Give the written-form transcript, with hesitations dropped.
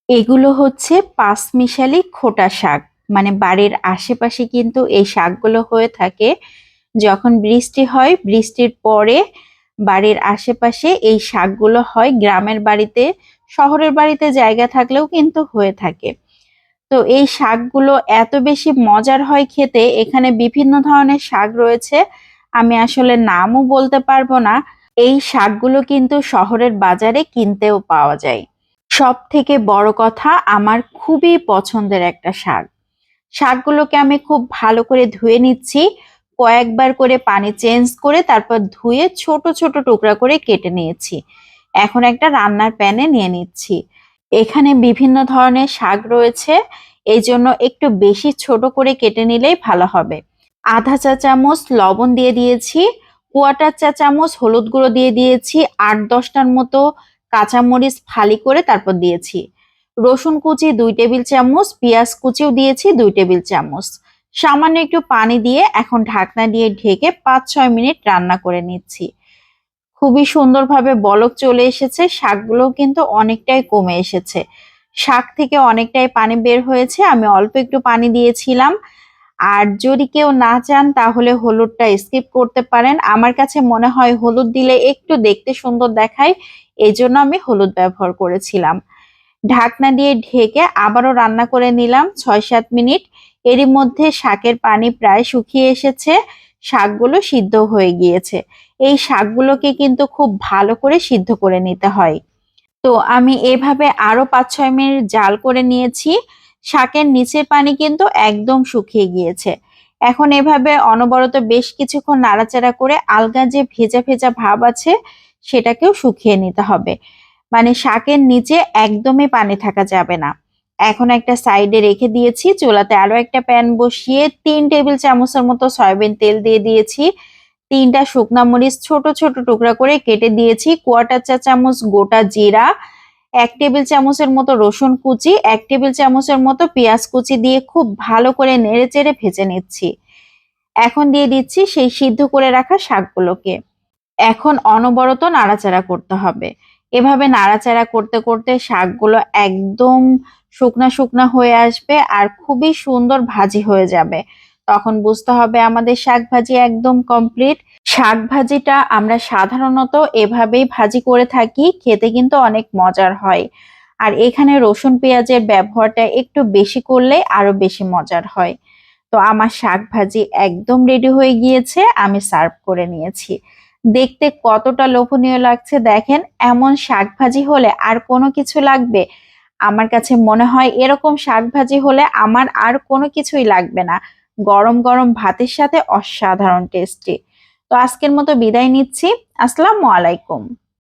এগুলো হচ্ছে পাঁচমিশালি খোটা শাক। মানে বাড়ির আশেপাশে কিন্তু এই শাকগুলো হয়ে থাকে। যখন বৃষ্টি হয়, বৃষ্টির পরে বাড়ির আশেপাশে এই শাকগুলো হয়। গ্রামের বাড়িতে, শহরের বাড়িতে জায়গা থাকলেও কিন্তু হয়ে থাকে। তো এই শাকগুলো এত বেশি মজার হয় খেতে। এখানে বিভিন্ন ধরনের শাক রয়েছে, আমি আসলে নামও বলতে পারবো না। এই শাকগুলো কিন্তু শহরের বাজারে কিনতেও পাওয়া যায়। সব থেকে বড় কথা, আমার খুবই পছন্দের একটা শাক। শাকগুলোকে আমি খুব ভালো করে ধুয়ে নিচ্ছি, কয়েকবার করে পানি চেঞ্জ করে তারপর ধুয়ে ছোট ছোট টুকরা করে কেটে নিয়েছি। এখন একটা রান্নার প্যানে নিয়ে নিচ্ছি। এখানে বিভিন্ন ধরনের শাক রয়েছে, এই জন্য একটু বেশি ছোট করে কেটে নিলেই ভালো হবে। আধা চা চামচ লবণ দিয়ে দিয়েছি, কোয়াটার চা চামচ হলুদ গুঁড়ো দিয়ে দিয়েছি, ৮-১০টার মতো কাঁচামরিচ ফালি করে তারপর দিয়েছি। রসুন কুচি ২ টেবিল চামচ, পেঁয়াজ কুচিও দিয়েছি ২ টেবিল চামচ। সামান্য একটু পানি দিয়ে এখন ঢাকনা দিয়ে ঢেকে ৫-৬ মিনিট রান্না করে নিচ্ছি। খুবই সুন্দরভাবে বলক চলে এসেছে, শাকগুলোও কিন্তু অনেকটাই কমে এসেছে। শাক থেকে অনেকটাই পানি বের হয়েছে, আমি অল্প একটু পানি দিয়েছিলাম। আর যদি কেউ না চান তাহলে হলুদটা স্কিপ করতে পারেন। আমার কাছে মনে হয় হলুদ দিলে একটু দেখতে সুন্দর দেখায়, এজন্য আমি হলুদ ব্যবহার করেছিলাম। ঢাকনা দিয়ে ঢেকে আবারও রান্না করে নিলাম ৬-৭ মিনিট। এরই মধ্যে শাকের পানি প্রায় শুকিয়ে এসেছে, শাকগুলো সিদ্ধ হয়ে গিয়েছে। এই শাকগুলোকে কিন্তু খুব ভালো করে সিদ্ধ করে নিতে হয়। তো আমি এভাবে আরো ৫-৬ মিনিট জাল করে নিয়েছি। শাকের নিচের পানি কিন্তু একদম শুকিয়ে গিয়েছে। এখন এভাবে অনবরত বেশ কিছুক্ষণ নাড়াচাড়া করে আলগা যে ভেজা ভেজা ভাব আছে সেটাকেও শুকিয়ে নিতে হবে। মানে শাকের নিচে একদমই পানি থাকা যাবে না। এখন একটা সাইডে রেখে দিয়েছি, চুলাতে আরো একটা প্যান বসিয়ে ৩ টেবিল চামচের মতো সয়াবিন তেল দিয়ে দিয়েছি। ৩টা শুকনা মরিচ ছোট ছোট টুকরা করে কেটে দিয়েছি, কোয়াটার চা চামচ গোটা জিরা, ১ টেবিল চামচের মতো রসুন কুচি, ১ টেবিল চামচের মতো পেঁয়াজ কুচি দিয়ে খুব ভালো করে নেড়েচেড়ে ভেজে নিচ্ছি। এখন দিয়ে দিচ্ছি সেই সিদ্ধ করে রাখা শাকগুলোকে। এখন অনবরত নাড়াচাড়া করতে হবে। এভাবে নাড়াচাড়া করতে করতে শাকগুলো একদম শুকনা শুকনা হয়ে আসবে আর খুবই সুন্দর ভাজি হয়ে যাবে। তখন বুঝতে হবে আমাদের শাক ভাজি একদম কমপ্লিট। শাক ভাজিটা আমরা সাধারণত এভাবেই ভাজি করে থাকি, খেতে কিন্তু অনেক মজার হয়। আর এখানে রসুন পেঁয়াজের ব্যবহারটা একটু বেশি করলে আরো বেশি মজার হয়। তো আমার শাক ভাজি একদম রেডি হয়ে গিয়েছে, আমি সার্ভ করে নিয়েছি। দেখতে কতটা লোভনীয় লাগছে দেখেন। এমন শাক ভাজি হলে আর কোনো কিছু লাগবে? আমার কাছে মনে হয় এরকম শাক ভাজি হলে আমার আর কোনো কিছুই লাগবে না। গরম গরম ভাতের সাথে অসাধারণ টেস্টি। তো আজকের মতো বিদায় নিচ্ছি। আসসালামু আলাইকুম।